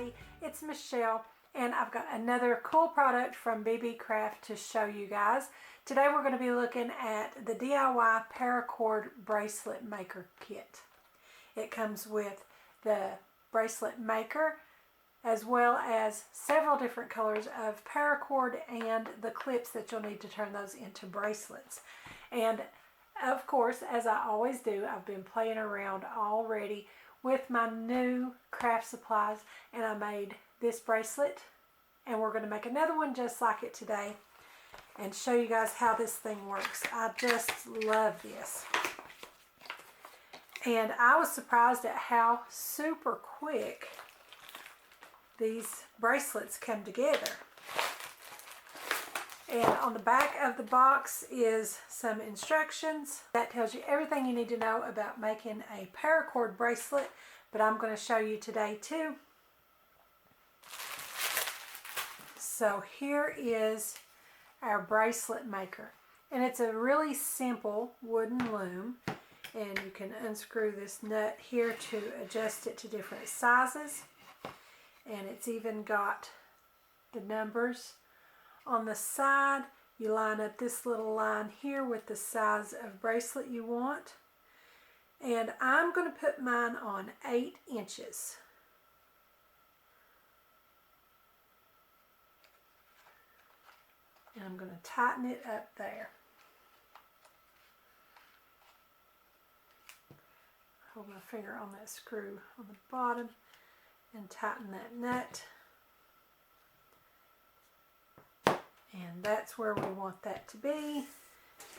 everybody, it's Michelle and I've got another cool product from Beebeecraft to show you guys. Today we're going to be looking at the DIY Paracord Bracelet Maker Kit. It comes with the bracelet maker as well as several different colors of paracord and the clips that you'll need to turn those into bracelets. And of course, as I always do, I've been playing around already with my new craft supplies and I made this bracelet and we're going to make another one just like it today and show you guys how this thing works. I just love this. And I was surprised at how super quick these bracelets come together. And on the back of the box is some instructions that tells you everything you need to know about making a paracord bracelet, but I'm going to show you today too. So here is our bracelet maker, and it's a really simple wooden loom, and you can unscrew this nut here to adjust it to different sizes, and it's even got the numbers on the side. You line up this little line here with the size of bracelet you want. And I'm going to put mine on 8 inches. And I'm going to tighten it up there. Hold my finger on that screw on the bottom and tighten that nut. And that's where we want that to be.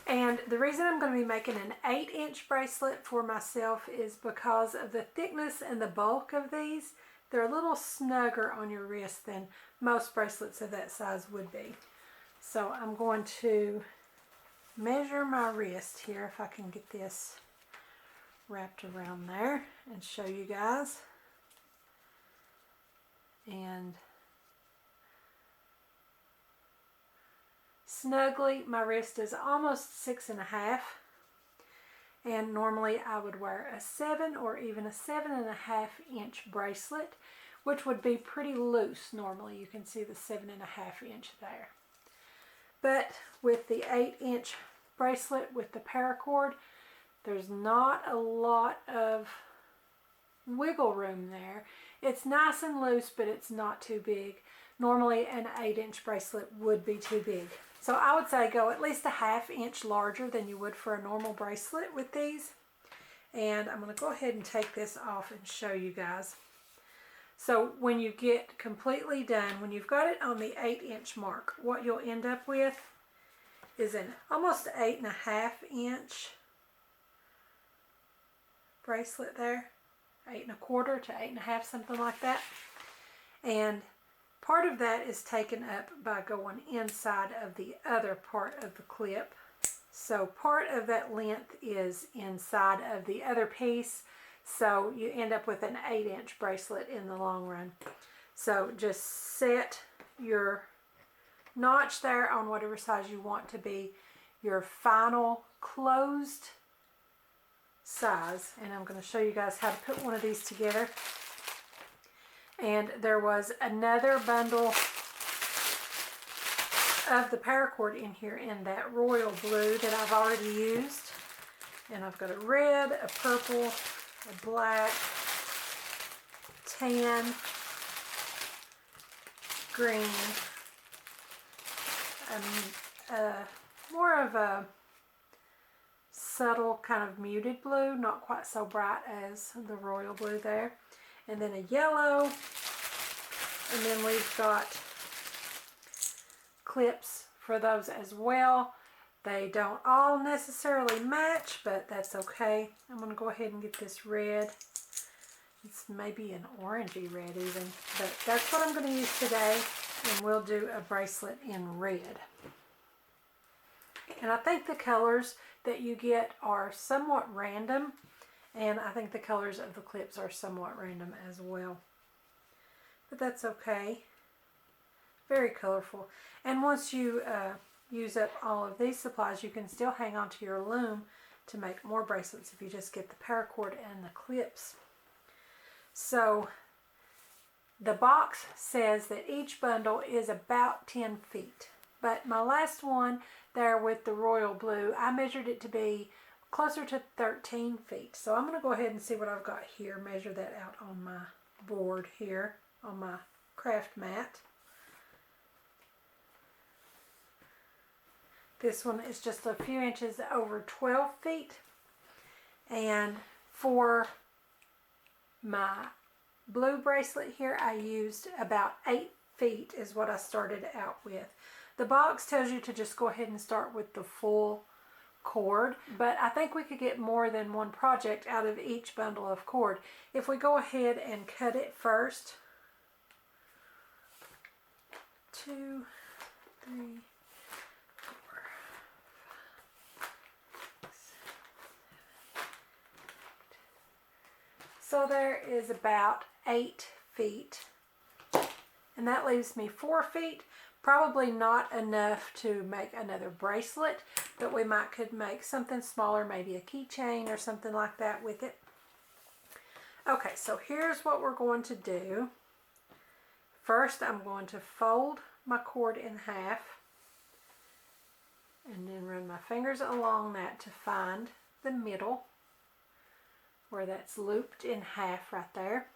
And the reason I'm going to be making an 8-inch bracelet for myself is because of the thickness and the bulk of these. They're a little snugger on your wrist than most bracelets of that size would be. So I'm going to measure my wrist here, if I can get this wrapped around there, and show you guys. And snugly, my wrist is almost 6.5, and normally I would wear a 7 or even a 7.5 inch bracelet, which would be pretty loose normally. You can see the 7.5 inch there. But with the 8-inch bracelet with the paracord, there's not a lot of wiggle room there. It's nice and loose, but it's not too big. Normally an 8-inch bracelet would be too big. So I would say go at least a 1/2 inch larger than you would for a normal bracelet with these. And I'm going to go ahead and take this off and show you guys. So when you get completely done, when you've got it on the 8-inch mark, what you'll end up with is an almost 8.5 inch bracelet there. 8.25 to 8.5, something like that. And part of that is taken up by going inside of the other part of the clip. So part of that length is inside of the other piece. So you end up with an 8-inch bracelet in the long run. So just set your notch there on whatever size you want to be your final closed size. And I'm going to show you guys how to put one of these together. And there was another bundle of the paracord in here in that royal blue that I've already used. And I've got a red, a purple, a black, tan, green, more of a subtle kind of muted blue, not quite so bright as the royal blue there. And then a yellow, and then we've got clips for those as well. They don't all necessarily match, but that's okay. I'm going to go ahead and get this red. It's maybe an orangey red even, but that's what I'm going to use today, and we'll do a bracelet in red. And I think the colors that you get are somewhat random, and I think the colors of the clips are somewhat random as well. But that's okay. Very colorful. And once you use up all of these supplies, you can still hang on to your loom to make more bracelets if you just get the paracord and the clips. So The box says that each bundle is about 10 feet. But my last one there with the royal blue, I measured it to be closer to 13 feet. So I'm going to go ahead and see what I've got here. Measure that out on my board here, on my craft mat. This one is just a few inches over 12 feet. And for my blue bracelet here, I used about 8 feet is what I started out with. The box tells you to just go ahead and start with the full cord, but I think we could get more than one project out of each bundle of cord. If we go ahead and cut it first, 2, 3, 4, 5, 6, 7, 8. So there is about 8 feet, and that leaves me 4 feet. Probably not enough to make another bracelet, but we could make something smaller, maybe a keychain or something like that with it. Okay, so here's what we're going to do. First, I'm going to fold my cord in half and then run my fingers along that to find the middle where that's looped in half right there.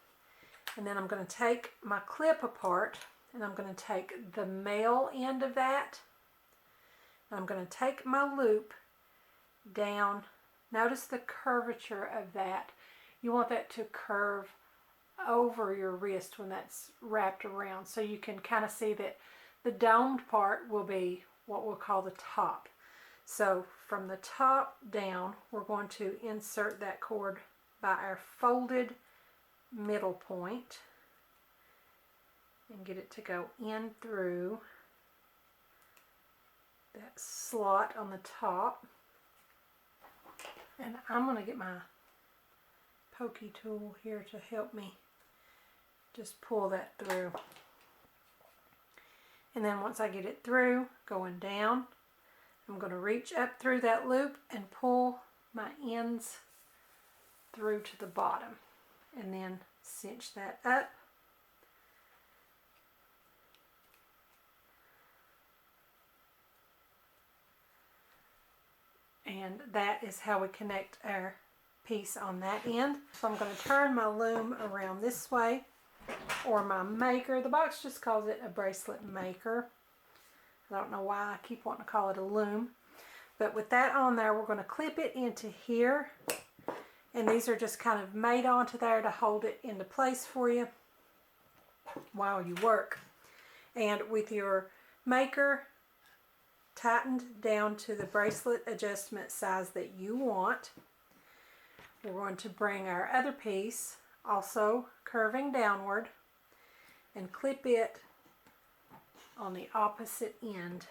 And then I'm going to take my clip apart, and I'm going to take the male end of that, and I'm going to take my loop down. Notice the curvature of that. You want that to curve over your wrist when that's wrapped around, so you can kind of see that the domed part will be what we'll call the top. So from the top down, we're going to insert that cord by our folded middle point and get it to go in through that slot on the top. And I'm going to get my pokey tool here to help me just pull that through. And then once I get it through, going down, I'm going to reach up through that loop and pull my ends through to the bottom, and then cinch that up. And that is how we connect our piece on that end. So I'm going to turn my loom around this way, or my maker. The box just calls it a bracelet maker. I don't know why I keep wanting to call it a loom. But with that on there, we're going to clip it into here. And these are just kind of made onto there to hold it into place for you while you work. And with your maker tightened down to the bracelet adjustment size that you want, we're going to bring our other piece, also curving downward, and clip it on the opposite end,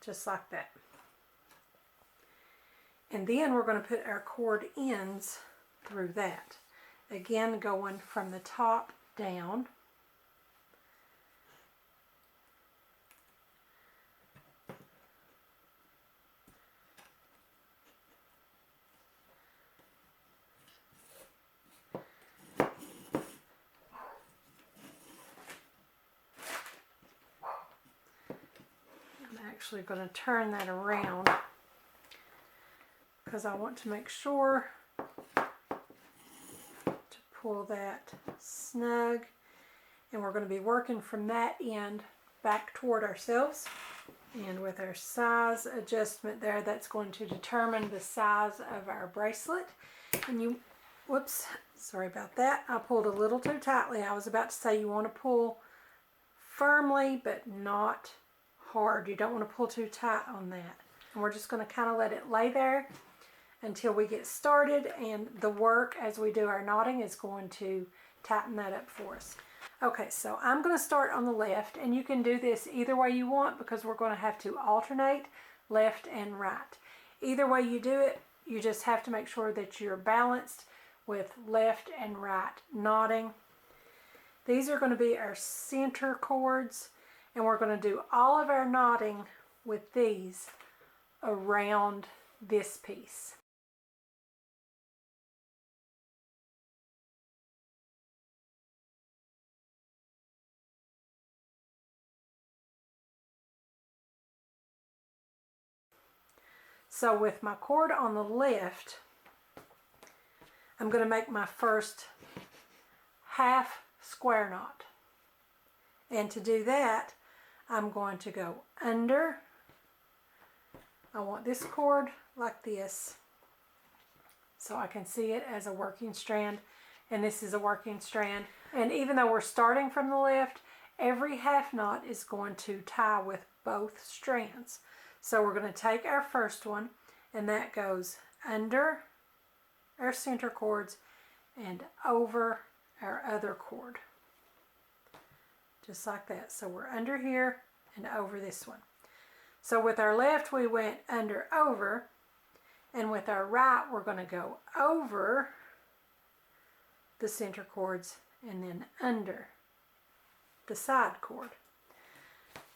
just like that. And then we're going to put our cord ends through that. Again, going from the top down. I'm actually going to turn that around, because I want to make sure to pull that snug, and we're going to be working from that end back toward ourselves. And with our size adjustment there, that's going to determine the size of our bracelet. And you, whoops, sorry about that. I pulled a little too tightly. I was about to say you want to pull firmly, but not hard. You don't want to pull too tight on that. And we're just going to kind of let it lay there until we get started, and the work as we do our knotting is going to tighten that up for us. Okay, so I'm going to start on the left, and you can do this either way you want, because we're going to have to alternate left and right. Either way you do it, you just have to make sure that you're balanced with left and right knotting. These are going to be our center cords, and we're going to do all of our knotting with these around this piece. So with my cord on the left, I'm going to make my first half square knot. And to do that, I'm going to go under. I want this cord like this so I can see it as a working strand, and this is a working strand. And even though we're starting from the left, every half knot is going to tie with both strands. So we're going to take our first one, and that goes under our center cords and over our other cord. Just like that. So we're under here and over this one. So with our left we went under, over, and with our right we're going to go over the center cords and then under the side cord.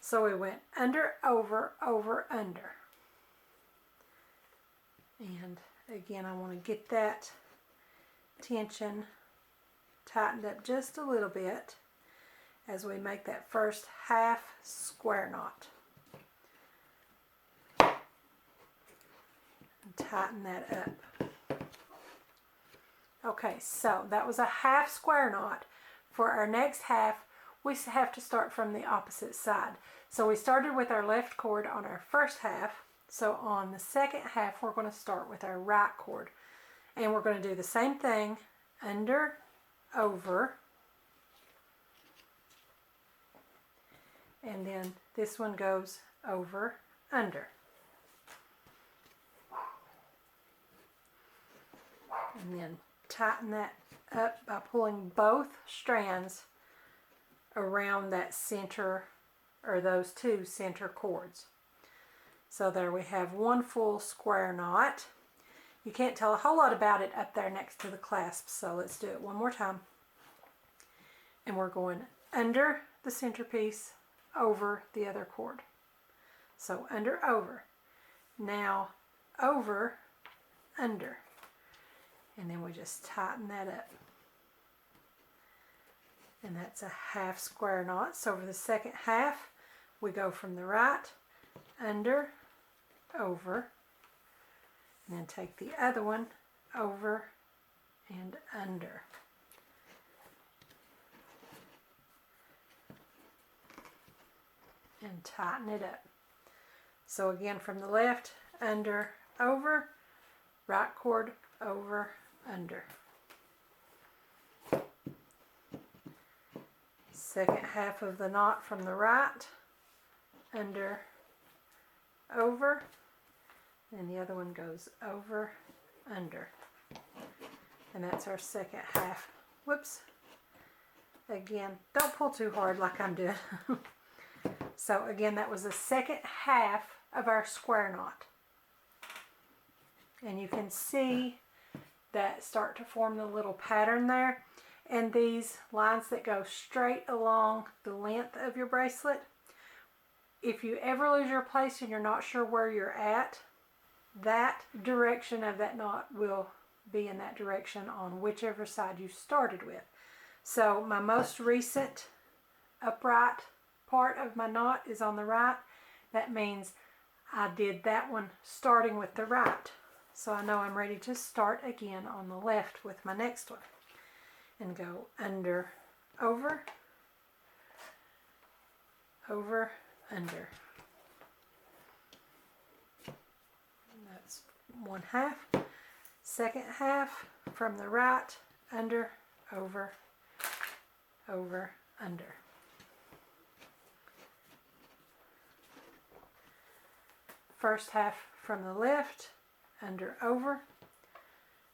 So we went under, over, over, under. And again, I want to get that tension tightened up just a little bit as we make that first half square knot. And tighten that up. Okay, so that was a half square knot. For our next half, we have to start from the opposite side. So we started with our left cord on our first half. So on the second half, we're going to start with our right cord. And we're going to do the same thing, under, over, and then this one goes over, under. And then tighten that up by pulling both strands around that center, or those two center cords. So there we have one full square knot. You can't tell a whole lot about it up there next to the clasps, so let's do it one more time. And we're going under the centerpiece, over the other cord. So under, over. Now over, under. And then we just tighten that up. And that's a half square knot. So for the second half, we go from the right, under, over, and then take the other one over and under. And tighten it up. So again, from the left, under, over, right cord, over, under. Second half of the knot from the right, under, over, and the other one goes over, under. And that's our second half. Whoops. Again, don't pull too hard like I'm doing. So again, that was the second half of our square knot. And you can see that start to form the little pattern there. And these lines that go straight along the length of your bracelet, if you ever lose your place and you're not sure where you're at, that direction of that knot will be in that direction on whichever side you started with. So my most recent upright part of my knot is on the right. That means I did that one starting with the right. So I know I'm ready to start again on the left with my next one. And go under, over, over, under. And that's one half. Second half from the right, under, over, over, under. First half from the left, under, over,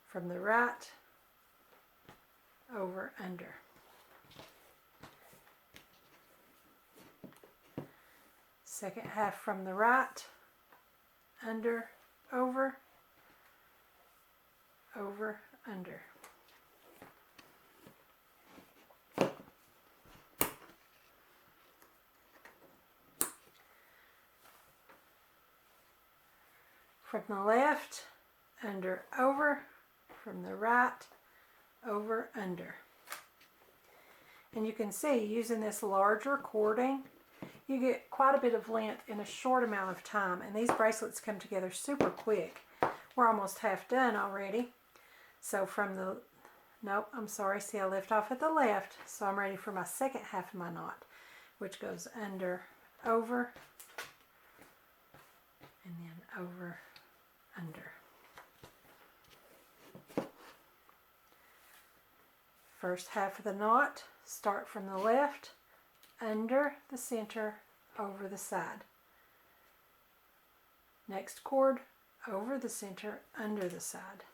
from the right, over, under. Second half from the right, under, over, over, under. From the left, under, over, from the right, over, under. And you can see, using this larger cording, you get quite a bit of length in a short amount of time, and these bracelets come together super quick. We're almost half done already. So from the, nope, I'm sorry, see I left off at the left, so I'm ready for my second half of my knot, which goes under, over, and then over, under. First half of the knot, start from the left, under the center, over the side. Next cord, over the center, under the side.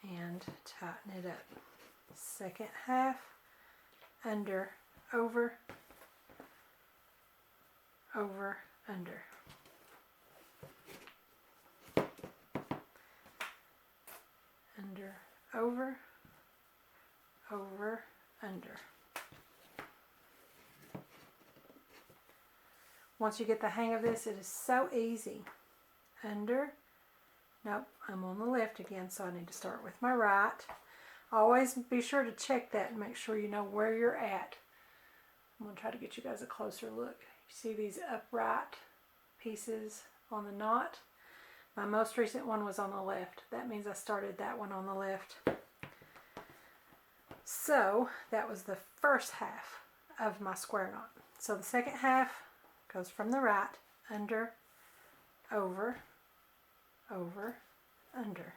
And tighten it up. Second half, under, over, over, under. Under, over, over, under. Once you get the hang of this, it is so easy. Under, nope, I'm on the left again, so I need to start with my right. Always be sure to check that and make sure you know where you're at. I'm going to try to get you guys a closer look. You see these upright pieces on the knot? My most recent one was on the left. That means I started that one on the left. So that was the first half of my square knot. So the second half goes from the right, under, over, over, under.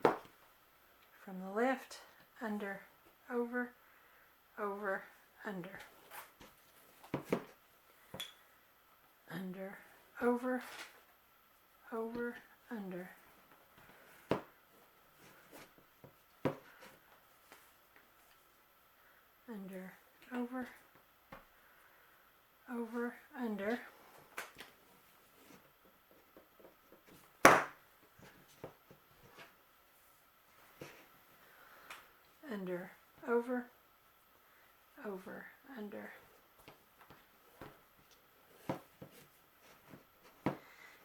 From the left, under, over, over, under. Under, over, over, under. Under, over, over, under. Under, over, over, under.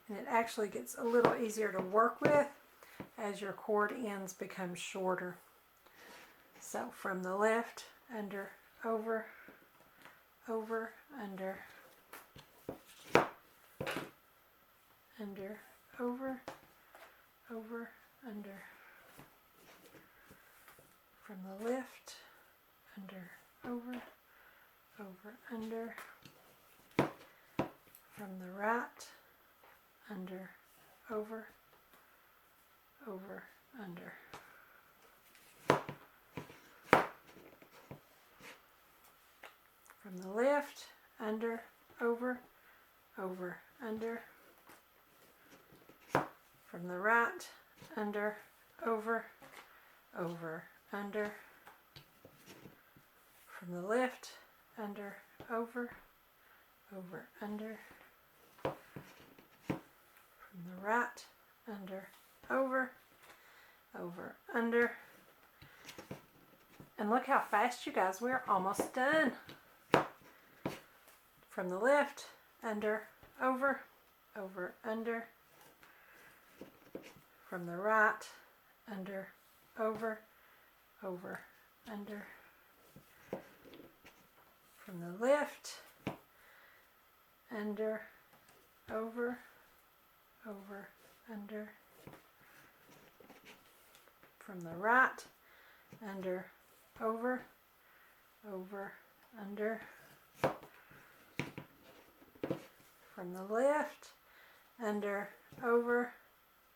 And it actually gets a little easier to work with as your cord ends become shorter. So from the left, under, over, over, under, under, over, over, under. From the left, under, over, over, under. From the right, under, over, over, under. From the left, under, over, over, under. From the right, under, over, over, under. From the left, under, over, over, under. From the right, under, over, over, under. And look how fast, you guys, we're almost done. From the left, under, over, over, under. From the right, under, over, over, under. From the left, under, over, over, under. From the right, under, over, over, under. From the left, under, over,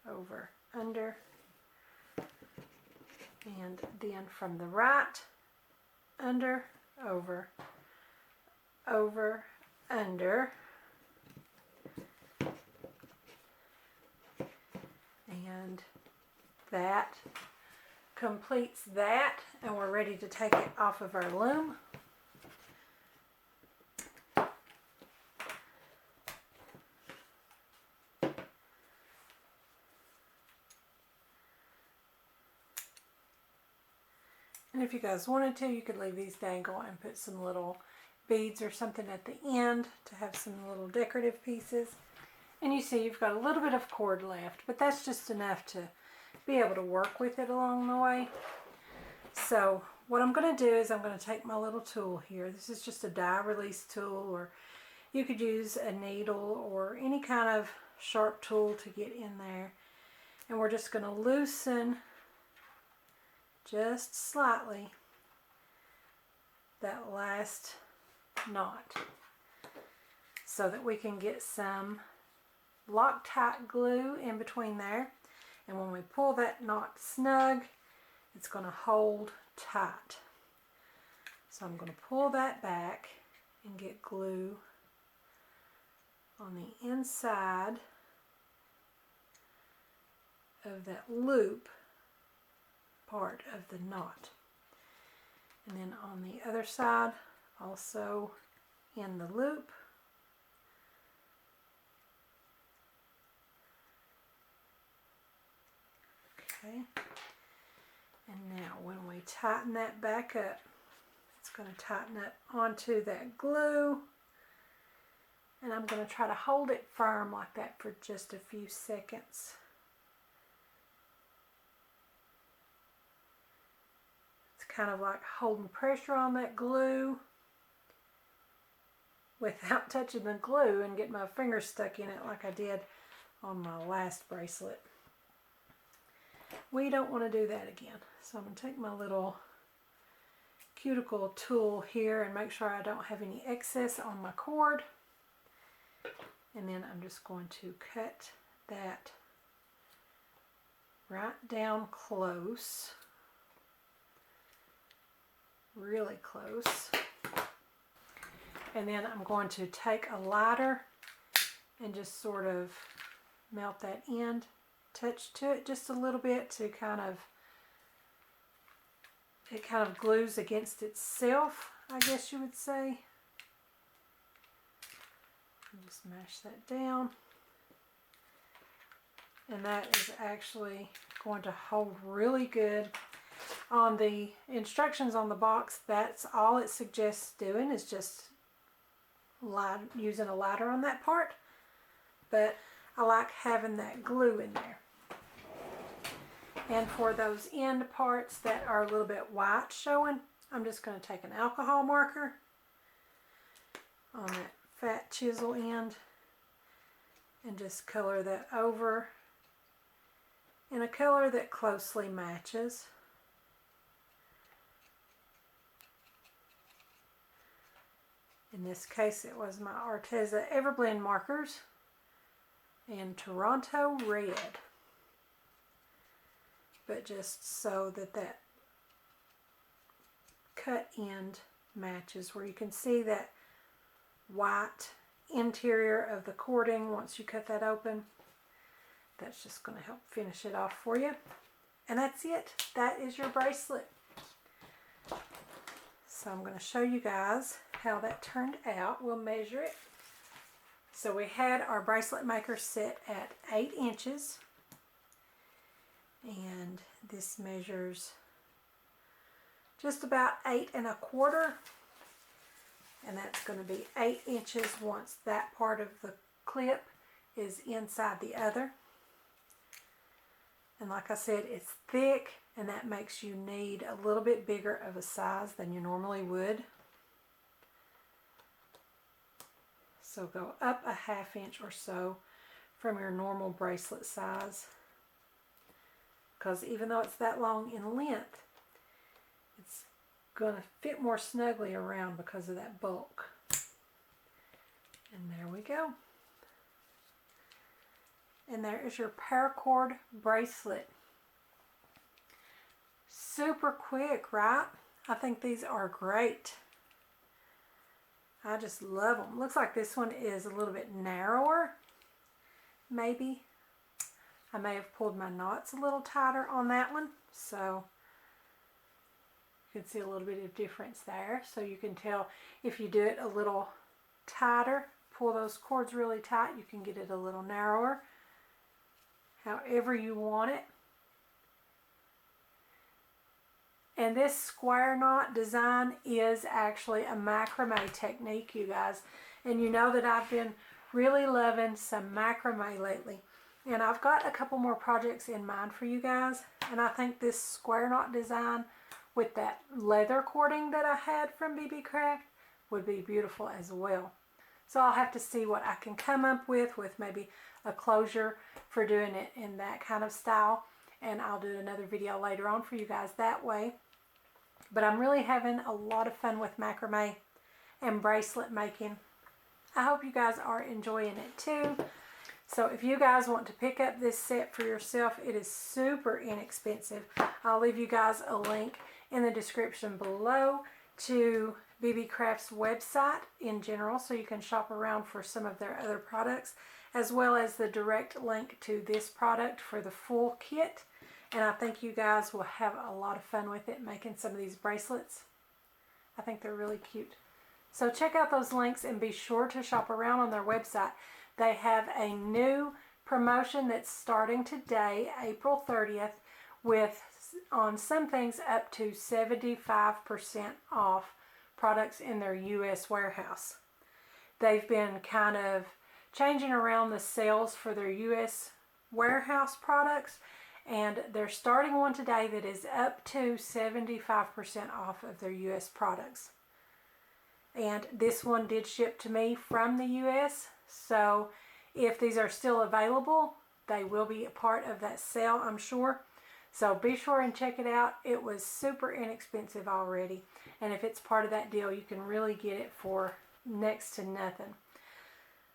over, under. And then from the right, under, over, over, under. And that completes that, and we're ready to take it off of our loom. And if you guys wanted to, you could leave these dangle and put some little beads or something at the end to have some little decorative pieces. And you see you've got a little bit of cord left, but that's just enough to be able to work with it along the way. So what I'm going to do is I'm going to take my little tool here. This is just a die release tool, or you could use a needle or any kind of sharp tool to get in there. And we're just going to loosen just slightly that last knot so that we can get some Loctite glue in between there. And when we pull that knot snug, it's going to hold tight. So I'm going to pull that back and get glue on the inside of that loop part of the knot. And then on the other side, also in the loop. Okay. And now when we tighten that back up, it's going to tighten up onto that glue. And I'm going to try to hold it firm like that for just a few seconds. It's kind of like holding pressure on that glue without touching the glue and getting my fingers stuck in it like I did on my last bracelet. We don't want to do that again. So I'm going to take my little cuticle tool here and make sure I don't have any excess on my cord. And then I'm just going to cut that right down close, really close. And then I'm going to take a lighter and just sort of melt that end, touch to it just a little bit to kind of, it kind of glues against itself, I guess you would say. Just mash that down. And that is actually going to hold really good. On the instructions on the box, that's all it suggests doing is just using a lighter on that part. But I like having that glue in there. And for those end parts that are a little bit white showing, I'm just going to take an alcohol marker on that fat chisel end and just color that over in a color that closely matches. In this case, it was my Arteza Everblend markers and Toronto Red. But just so that that cut end matches, where you can see that white interior of the cording once you cut that open. That's just going to help finish it off for you. And that's it. That is your bracelet. So I'm going to show you guys how that turned out. We'll measure it. So we had our bracelet maker set at 8 inches. And this measures just about 8 1/4. And that's going to be 8 inches once that part of the clip is inside the other. And like I said, it's thick, and that makes you need a little bit bigger of a size than you normally would. So go up a 1/2 inch or so from your normal bracelet size. Because even though it's that long in length, it's going to fit more snugly around because of that bulk. And there we go. And there is your Paracord bracelet. Super quick, right? I think these are great. I just love them. Looks like this one is a little bit narrower, maybe. I may have pulled my knots a little tighter on that one, so you can see a little bit of difference there. So you can tell if you do it a little tighter, pull those cords really tight, you can get it a little narrower, however you want it. And this square knot design is actually a macrame technique, you guys. And you know that I've been really loving some macrame lately. And I've got a couple more projects in mind for you guys. And I think this square knot design with that leather cording that I had from Beebeecraft would be beautiful as well. So I'll have to see what I can come up with maybe a closure for doing it in that kind of style. And I'll do another video later on for you guys that way. But I'm really having a lot of fun with macrame and bracelet making. I hope you guys are enjoying it too. So if you guys want to pick up this set for yourself, it is super inexpensive. I'll leave you guys a link in the description below to Beebeecraft's website in general, so you can shop around for some of their other products, as well as the direct link to this product for the full kit. And I think you guys will have a lot of fun with it, making some of these bracelets. I think they're really cute. So check out those links and be sure to shop around on their website. They have a new promotion that's starting today, April 30th, with on some things up to 75% off products in their U.S. warehouse. They've been kind of changing around the sales for their U.S. warehouse products, and they're starting one today that is up to 75% off of their U.S. products. And this one did ship to me from the U.S., so if these are still available, they will be a part of that sale, I'm sure. So be sure and check it out. It was super inexpensive already. And if it's part of that deal, you can really get it for next to nothing.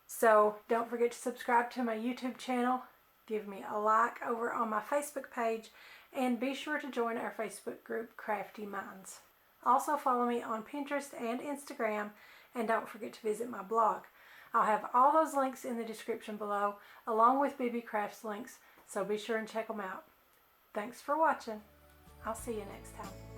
So don't forget to subscribe to my YouTube channel. Give me a like over on my Facebook page. And be sure to join our Facebook group, Craftie Minds. Also follow me on Pinterest and Instagram. And don't forget to visit my blog. I'll have all those links in the description below, along with Beebeecraft's links. So be sure and check them out. Thanks for watching. I'll see you next time.